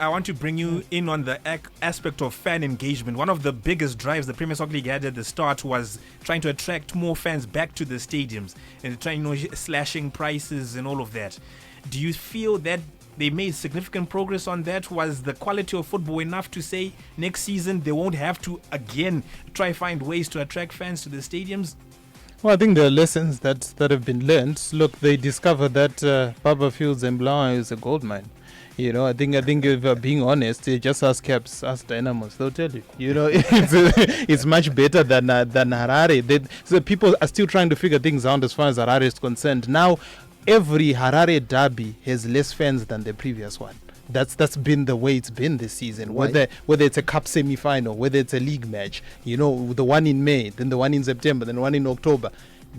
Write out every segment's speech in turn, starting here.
I want to bring you in on the aspect of fan engagement. One of the biggest drives the Premier Soccer League had at the start was trying to attract more fans back to the stadiums and trying, slashing prices and all of that. Do you feel that they made significant progress on that? Was the quality of football enough to say next season they won't have to again try find ways to attract fans to the stadiums? Well, I think there are lessons that have been learned. Look, they discovered that Baba Fields and Blawa is a gold mine. I think if being honest, just ask Caps, ask Dynamos, they'll tell you. It's much better than Harare. So people are still trying to figure things out as far as Harare is concerned. Now, every Harare derby has less fans than the previous one. That's been the way it's been this season. Whether it's a cup semi-final, whether it's a league match, the one in May, then the one in September, then the one in October.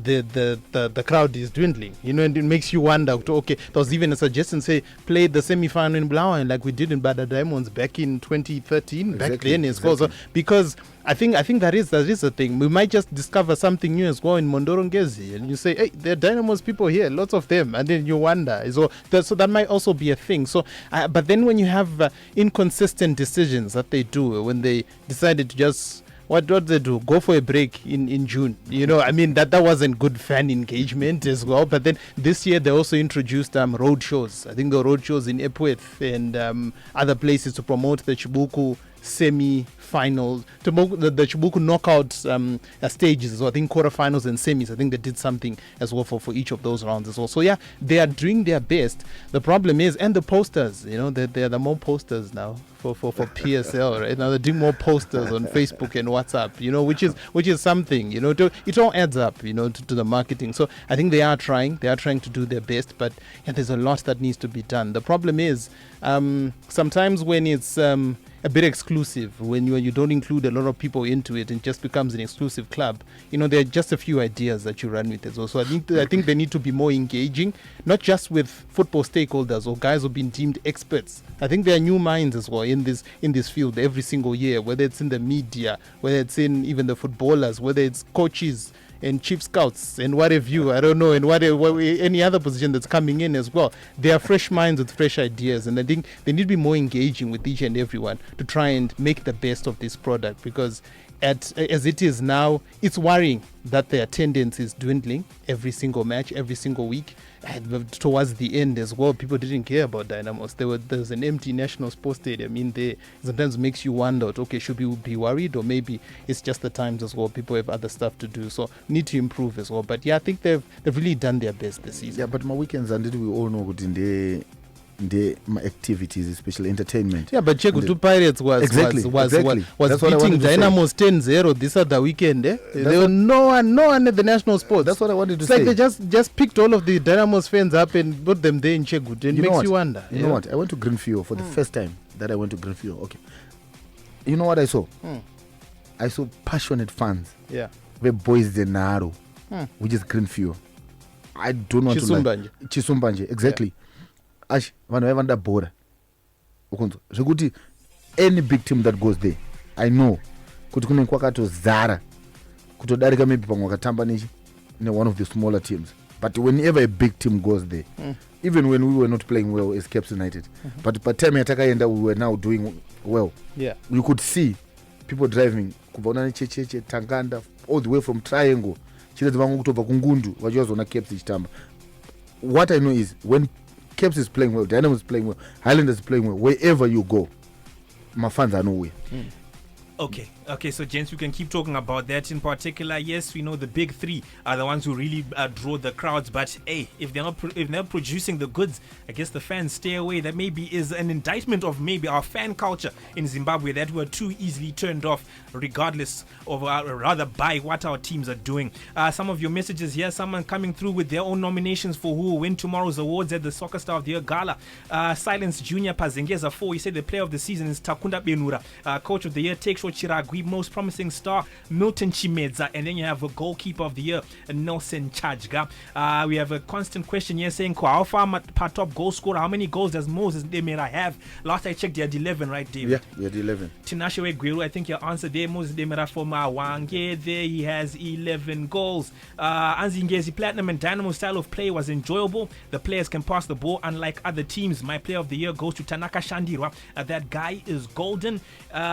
The crowd is dwindling, and it makes you wonder. Okay, there was even a suggestion, say, play the semi-final in Blawa like we did in Manica Diamonds back in 2013. Exactly, back then, as well. So, because I think that is a thing. We might just discover something new as well in Mondorongezi, and you say, hey, there are Dynamos people here, lots of them, and then you wonder. So that might also be a thing. So, but then when you have inconsistent decisions that they do, when they decided to just what they do? Go for a break in June. That wasn't good fan engagement as well. But then this year they also introduced road shows. I think the road shows in Epworth and other places to promote the Chibuku semi-finals, to the Chibuku knockout stages. So I think quarterfinals and semis. I think they did something as well for each of those rounds as well. So yeah, they are doing their best. The problem is, and the posters, there are the more posters now for PSL, right? Now they're doing more posters on Facebook and WhatsApp, which is something, it all adds up, to the marketing. So I think they are trying to do their best, but yeah, there's a lot that needs to be done. The problem is, sometimes when it's a bit exclusive, when you don't include a lot of people into it and just becomes an exclusive club, there are just a few ideas that you run with as well. So I think they need to be more engaging, not just with football stakeholders or guys who've been deemed experts. I think there are new minds as well in this field every single year, whether it's in the media, whether it's in even the footballers, whether it's coaches and chief scouts and what have you, I don't know, and what any other position that's coming in as well. They are fresh minds with fresh ideas, and I think they need to be more engaging with each and everyone to try and make the best of this product, because as it is now, it's worrying that the attendance is dwindling every single match, every single week. And towards the end as well, people didn't care about Dynamos. There was an empty National Sports Stadium in there. Sometimes makes you wonder, okay, should we be worried, or maybe it's just the times as well. People have other stuff to do, so need to improve as well. But yeah, I think they've really done their best this season. Yeah, but my weekends, and we all know good in the activities, especially entertainment. Yeah, but Chekutu Pirates was beating Dynamos 10-0 this other weekend. There was no one at the National Sports. That's what I wanted to say. It's like they just picked all of the Dynamos fans up and put them there in Chekutu. It makes you wonder. You know what? I went to Greenfield for the first time that I went to Greenfield. Okay. You know what I saw? I saw passionate fans. Yeah. The boys de Naro, which is Greenfield. I don't want to lie. Chisumbanje, exactly. Yeah. Ash, vanhu bora. Zvekuti any big team that goes there, I know kuti kune kwakatozara kutodarika maybe pamwe wakatamba one of the smaller teams, but whenever a big team goes there, even when we were not playing well as Caps United, but by time yatakaenda we were now doing well. Yeah, you could see people driving kubva Checheche, Tanganda, all the way from Triangle chirezi vamwe kutobva kungundu vachivazoona Caps ichitamba. What I know is when Caps is playing well, Dynamo is playing well, Highlanders is playing well, wherever you go, my fans are nowhere. Okay, so gents, we can keep talking about that in particular. Yes, we know the big three are the ones who really draw the crowds, but hey, if they're not producing the goods, I guess the fans stay away. That maybe is an indictment of maybe our fan culture in Zimbabwe, that we're too easily turned off regardless of rather by what our teams are doing. Some of your messages here, someone coming through with their own nominations for who will win tomorrow's awards at the Soccer Star of the Year Gala. Silence Junior Pazengeza 4, he said the player of the season is Takunda Benura. Coach of the Year, Take Show Chiragui, most promising star Milton Chimedza, and then you have a goalkeeper of the year Nelson Chajga. We have a constant question here saying how far per top goal scorer, how many goals does Moses Demira have? Last I checked, he had 11, right, David? Yeah, he had 11. Tinashe Guiru, I think your answer there, Moses Demira for Mawange, there he has 11 goals. Anzi Ngezi, Platinum and Dynamo style of play was enjoyable. The players can pass the ball unlike other teams. My player of the year goes to Tanaka Shandirwa. That guy is golden.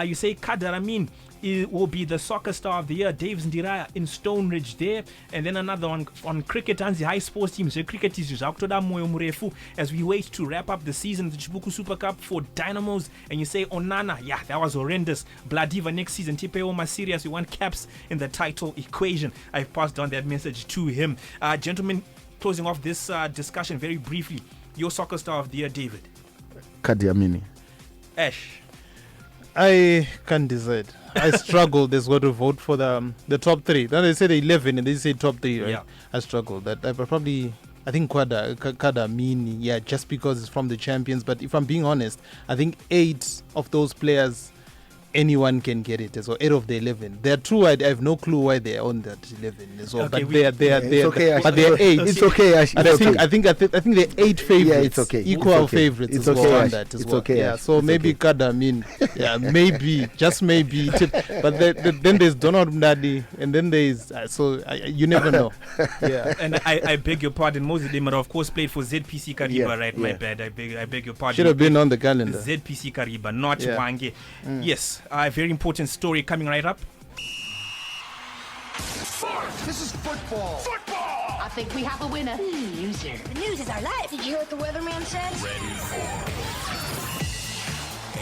You say Kadaramin, it will be the soccer star of the year, Dave Ndiraya in Stone Ridge there. And then another one on cricket and the high sports teams. So cricket is Murefu as we wait to wrap up the season, the Chibuku Super Cup for Dynamos. And you say Onana, yeah, that was horrendous. Bladiva next season, Tipeo Masirias, we want caps in the title equation. I've passed on that message to him. Gentlemen, closing off this discussion very briefly, your soccer star of the year, David. Kadiamini. Ash. I can't decide. I struggled as well to vote for the top three. Then they said 11 and they say top three, right? Yeah. I struggled. That I think Kada Mini, yeah, just because it's from the champions. But if I'm being honest, I think 8 of those players, anyone can get it as well. 8 of the 11. There are 2 I have no clue why they're on that 11 as well. Okay, but they're okay, but they're 8. It's okay, Ash. And I think they're 8 favorites. Yeah, it's okay. Equal it's okay. favorites it's as okay, well Ash. on that as it's well. Okay, yeah, Ash. so it's maybe okay. Kadamin. Yeah, maybe, just maybe. But then there's Donald Mnadi, and then there's you never know. Yeah. And I beg your pardon, Moses Demira of course played for ZPC Kariba, right? Yeah. My bad. I beg your pardon. Should have been on the calendar. ZPC Kariba, not Wange. Yes, very important story coming right up. This is football. Football! I think we have a winner. Loser. The news is our life. Did you hear what the weatherman said? Ready for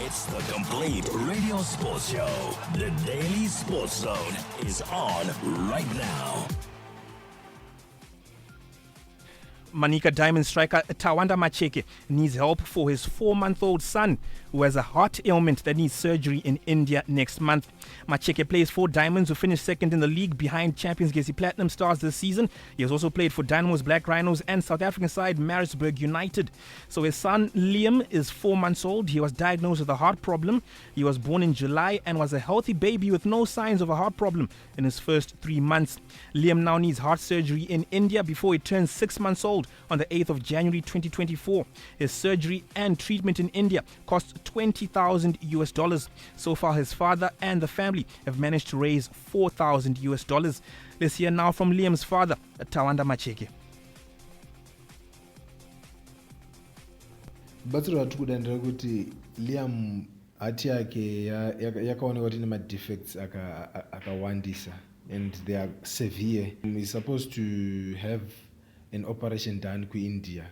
it's the complete radio sports show. The Daily Sports Zone is on right now. Manica Diamonds striker Tawanda Macheke needs help for his 4-month-old son who has a heart ailment that needs surgery in India next month. Macheke plays for Diamonds, who finished second in the league behind champions Gesi Platinum Stars this season. He has also played for Dynamo's Black Rhinos and South African side Maritzburg United. So his son Liam is 4 months old. He was diagnosed with a heart problem. He was born in July and was a healthy baby with no signs of a heart problem in his first 3 months. Liam now needs heart surgery in India before he turns 6 months old on the 8th of January 2024. His surgery and treatment in India cost $20,000. So far, his father and the family have managed to raise $4,000. Let's hear now from Liam's father, Tawanda Macheke. batsiro vari kudandira kuti Liam hati yake yakaonekwa kuti ine ma-defects akawandisa and they are severe. He's supposed to have an operation done in India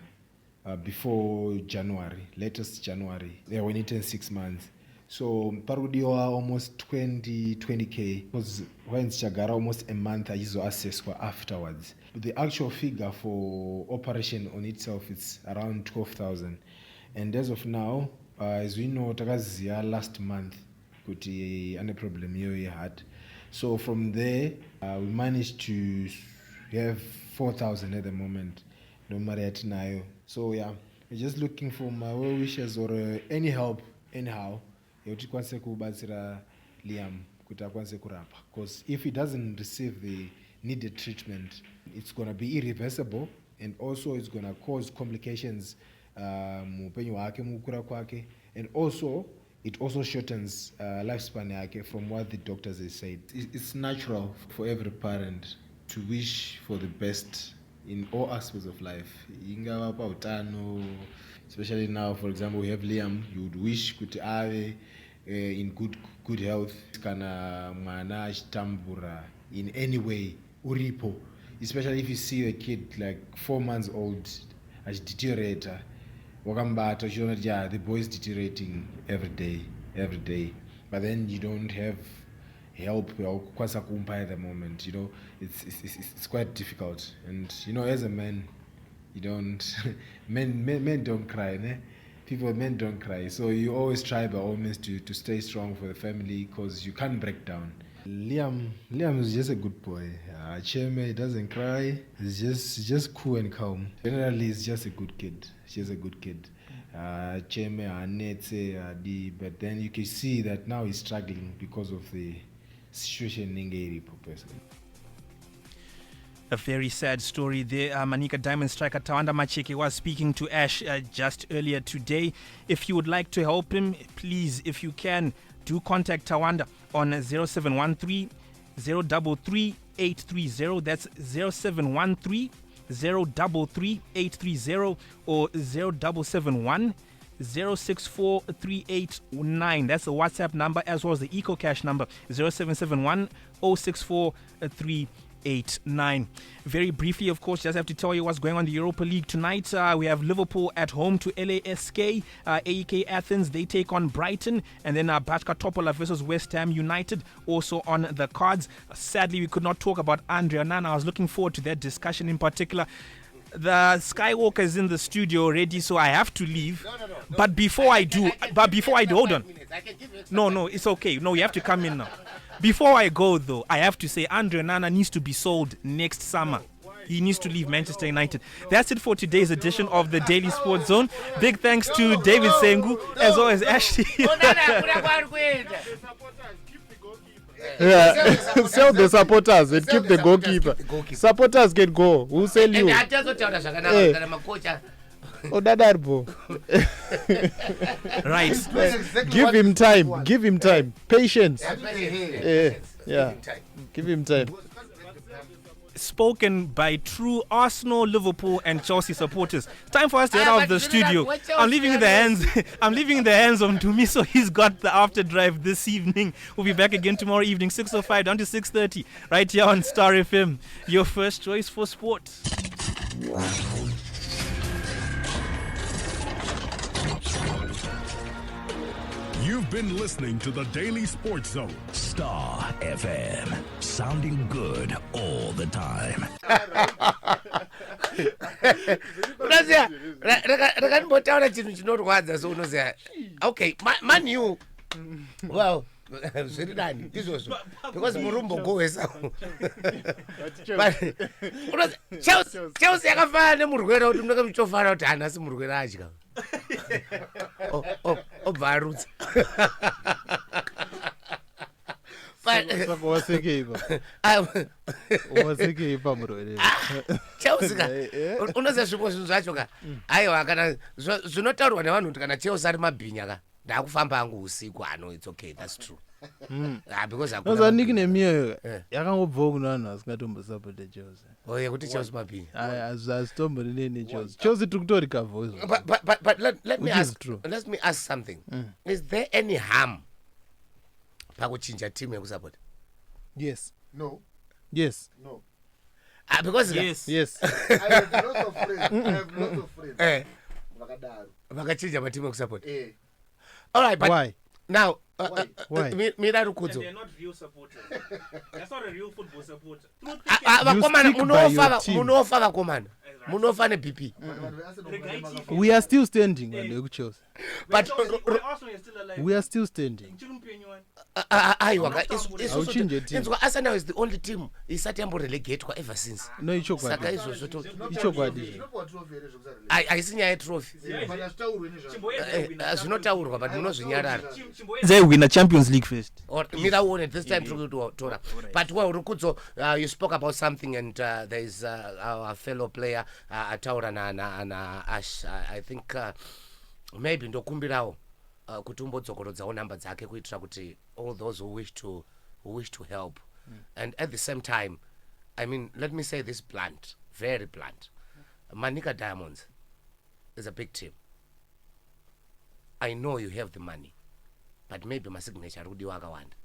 before January, latest January, when he turns 6 months. So parudiwa almost 20k because when chagara almost a month achizoassesswa afterwards. But the actual figure for operation on itself is around 12,000. And as of now, as we know, takaziya last month kuti ane problem hiyo yeheart. So from there, we managed to have 4,000 at the moment. No matter nayo. So yeah, we're just looking for my well wishes or any help anyhow. Yoti kwanse kubatsira Liam kuti akwanse kurapa. Because if he doesn't receive the needed treatment, it's gonna be irreversible, and also it's gonna cause complications mupenyu wake mukura kwake, and also it also shortens lifespan yake from what the doctors have said. It's natural for every parent to wish for the best in all aspects of life. Ingava pa utano, especially now, for example, we have Liam. You would wish kuti ave in good health. Kana mwana achitambura in any way uripo. Especially if you see a kid like 4 months old achideteriorate, wakambata uchiona kuti yeah, the boy is deteriorating every day. But then you don't have help kwasa kumpa at the moment. You know, it's quite difficult. And you know, as a man, you don't men don't cry, ne? Men don't cry. So you always try by all means to stay strong for the family, because you can't break down. Liam is just a good boy. Cheme, he doesn't cry. He's just cool and calm. Generally, he's just a good kid. She's a good kid. Cheme Anetse Adi, but then you can see that now he's struggling because of the situation in Ngeri personally. A very sad story there. Manica Diamond striker Tawanda Macheke was speaking to Ash just earlier today. If you would like to help him, please, if you can, do contact Tawanda on 0713 033 830. That's 0713 033 830 or 0771 0643889. That's the WhatsApp number, as well as the EcoCash number 0771 0643889. Very briefly, of course, just have to tell you what's going on in the Europa League tonight. We have Liverpool at home to LASK. AEK Athens, they take on Brighton. And then Batka Topola versus West Ham United also on the cards. Sadly, we could not talk about Andre Onana. I was looking forward to that discussion in particular. The Skywalker is in the studio already, so I have to leave. No. But before I do, hold on. No, it's okay. No, you have to come in now. Before I go, though, I have to say Andre Onana needs to be sold next summer. He needs to leave Manchester United. That's it for today's edition of the Daily Sports Zone. Big thanks to David Sengu, as well as Ashley. Yeah, sell the supporters and keep the goalkeeper. Supporters can go. Who sell you? Right. Give him time. Give him time. Patience. Yeah. Give him time. Spoken by true Arsenal, Liverpool, and Chelsea supporters. Time for us to head out of the studio. I'm leaving in the hands of Ntumi, so he's got the after drive this evening. We'll be back again tomorrow evening, 6:05 down to 6:30, right here on Star FM, your first choice for sport. You've been listening to the Daily Sports Zone. Star FM. Sounding good all the time. Okay, man, you. Well, because Murumbo goes out. But Chelsea akafana murwera kuti mnoka mchofara kuti anasi murwera achika. Oh, virus. But Chelsea unoziva zvipo zvinhu zvacho ka aiwa kana zvinotaurwa nevanhu kuti kana Chelsea ari mabhinya ka ndakufamba hangu usiku it's okay, that's true. Because akuna nickname iyo yakangobva kuna vanhu vasingatombosupport Chelsea. Oh yeah, kuti Chelsea mabhinya. Azitombori ne Chelsea. Chelsea tukutori cover. But let me ask something. Is there any harm pakuchinja team yekusupport? Yes. No. Yes. No. Because yes. I have lots of friends. Vakachinja matimu yekusupport. All right, but why? Now, why? Mira Rukudzo. They're not real supporters. That's not a real football supporter. Munofa ne BP. We are still standing when they chose. But we are still standing. Arsenal is the only team isati yambo relegate ever since. No, Saka aisinya ye trophy. Zvinotaurwa but munozvinyarara. They win a Champions League first. Or Mira won it this time to Tora. But well, Rukudzo, you spoke about something, and there is our fellow player Taura and Ash. I think maybe ndokumbirawo kuti umbodzokorodzawo namba dzake kuitira kuti all those who wish to help. And at the same time, I mean, let me say this blunt, very blunt. Manica Diamonds is a big team. I know you have the money, but maybe my signature rudi wakawanda.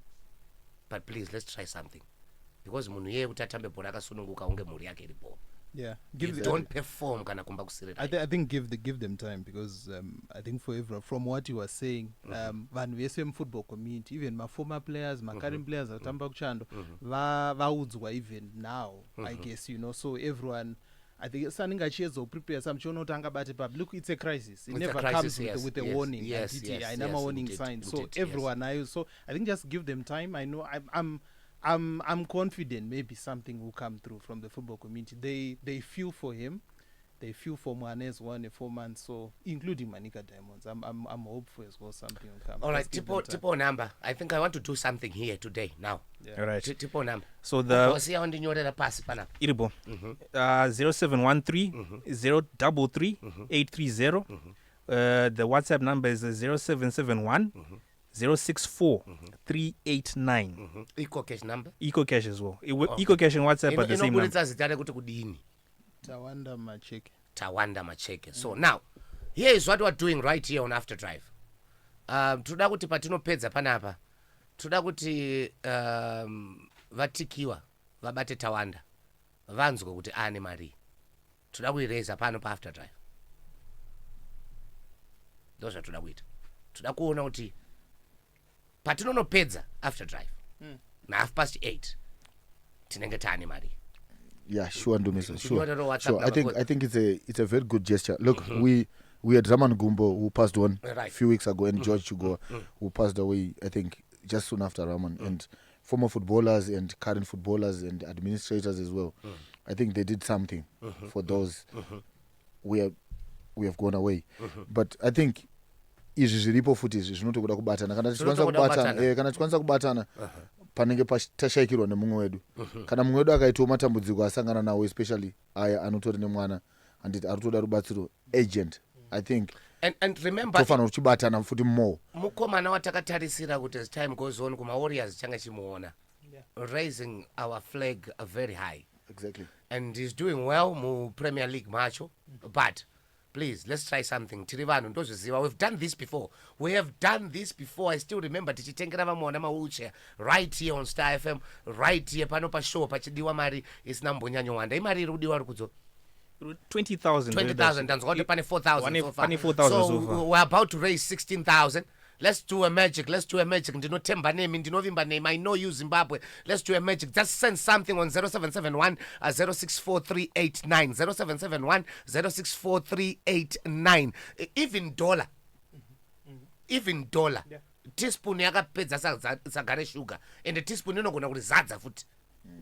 But please, let's try something, because munhu yeye kuti atambe bhora akasununguka unge mhuri yake iripo. Yeah, don't perform kana kumba kusirira. I think give them time, because I think for everyone, from what you were saying, vanhu vese football community, even my former players, my current players atamba kuchando, vaudzwa even now, I guess, you know, so everyone, I think something achizo prepare some chono tanga bate pub. Look, it's a crisis. It never comes with a warning. I never warning sign. So everyone, so I think just give them time. I know I'm confident maybe something will come through from the football community. They feel for him. They few for Mwane's 1 in 4 months, so including Manica Diamonds. I'm hopeful as well something will come. All right, tipo number. I think I want to do something here today now. All right. Tipo number. So the Iribo. 0713 033 830. The WhatsApp number is 0771 064 389. Eco cash number. Eco cash as well. Eco cash and WhatsApp are the same number. Tawanda Macheke. Tawanda Macheke. So now, here is what we're doing right here on After Drive. Toda kuti patinopedza panapa. Toda kuti vatikiwa vabate Tawanda. Vanzwe kuti ane mari. Toda kuireza pano pa After Drive. Those are toda kuita. Toda kuona kuti patinonopedza After Drive. Na 8:30 tinenge tane mari. Yeah, sure, Ndumiso, sure. I think it's a very good gesture. Look, we had Raman Gumbo who passed on a few weeks ago, and George Chugo who passed away, I think, just soon after Raman. And former footballers and current footballers and administrators as well. I think they did something for those we have gone away. But I think izvi zviripo futi izvi zvinotokuda kubatana kana tikwanisa kubatana panenge tashayikirwa nemumwe wedu kana mumwe wedu akaitawo matambudziko asangana nawo, especially aya anotori nemwana anditi ari kutoda rubatsiro agent. I think and remember tofanira kuchibatana futi more. Mukomana watakatarisira kuti as time goes on kuma Warriors changa chimuona raising our flag very high. Exactly. And he's doing well mu Premier League macho. But please, let's try something. We've done this before. I still remember tichitengera vamwana mawheelchair right here on Star FM, right here pano pa show pachidiwa mari isina mbonyanyo wanda. Imari rudiwa Rukudzo 20,000. 20,000 tons. Got pane 4,000 so far. 4,000 so far. We're about to raise 16,000. Let's do a magic. Ndinotemba name, ndinovimba name. I know you, Zimbabwe. Let's do a magic. Just send something on 0771 064389. 0771 064389. Even dollar. Yeah. Teaspoon yakapedza sagare sugar. And the teaspoon inogona kuti zadza futi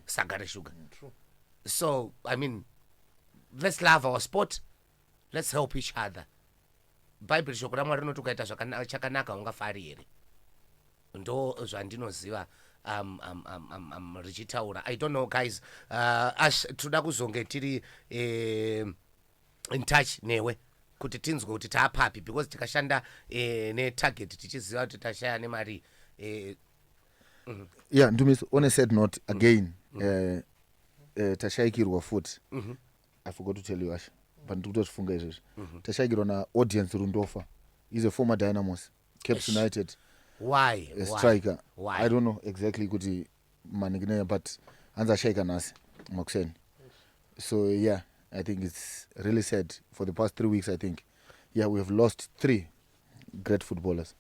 sagare sugar. True. So, I mean, let's love our sport. Let's help each other. Bible shoko ramwari rinotokaita chakanaka ungafari here. Ndo zvandinoziva richitaura. I don't know, guys. Ash toda kuzonge tiri in touch newe kuti tinzwe kuti taapapi, because tikashanda ne target tichiziva kuti tashaya nemari. Yeah, Ndumiso, on a sad note again, tashayikirwa futi. I forgot to tell you, Ash. But ndikutofunga izvezvi tashayikirwa na audience rundofa. He's a former Dynamos, Cape United. Why? A striker. Why? I don't know exactly kuti manignea, but anza shayika nasi makuseni. So yeah, I think it's really sad. For the past 3 weeks, I think, yeah, we have lost 3 great footballers.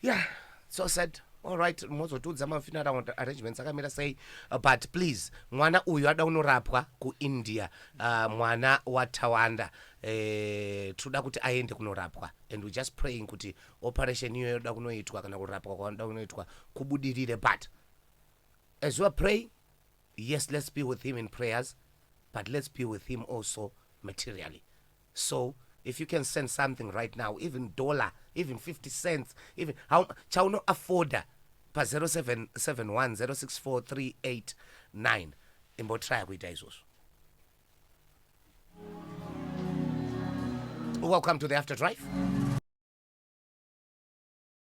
Yeah, so sad. All right, mozotudza mafuneral arrangements akamira sei, but please mwana uyu ada unorapwa ku India, mwana wa Tawanda toda kuti aende kunorapwa, and we just praying kuti operation iyo yoda kunoitwa kana kurapwa kwanoda kunoitwa kubudirire. But as we are praying, yes, let's be with him in prayers, but let's be with him also materially. So if you can send something right now, even $1, even 50 cents, even how chauno afforda pa 0771 064389 imbo try kuita izvozvo. Welcome to the After Drive.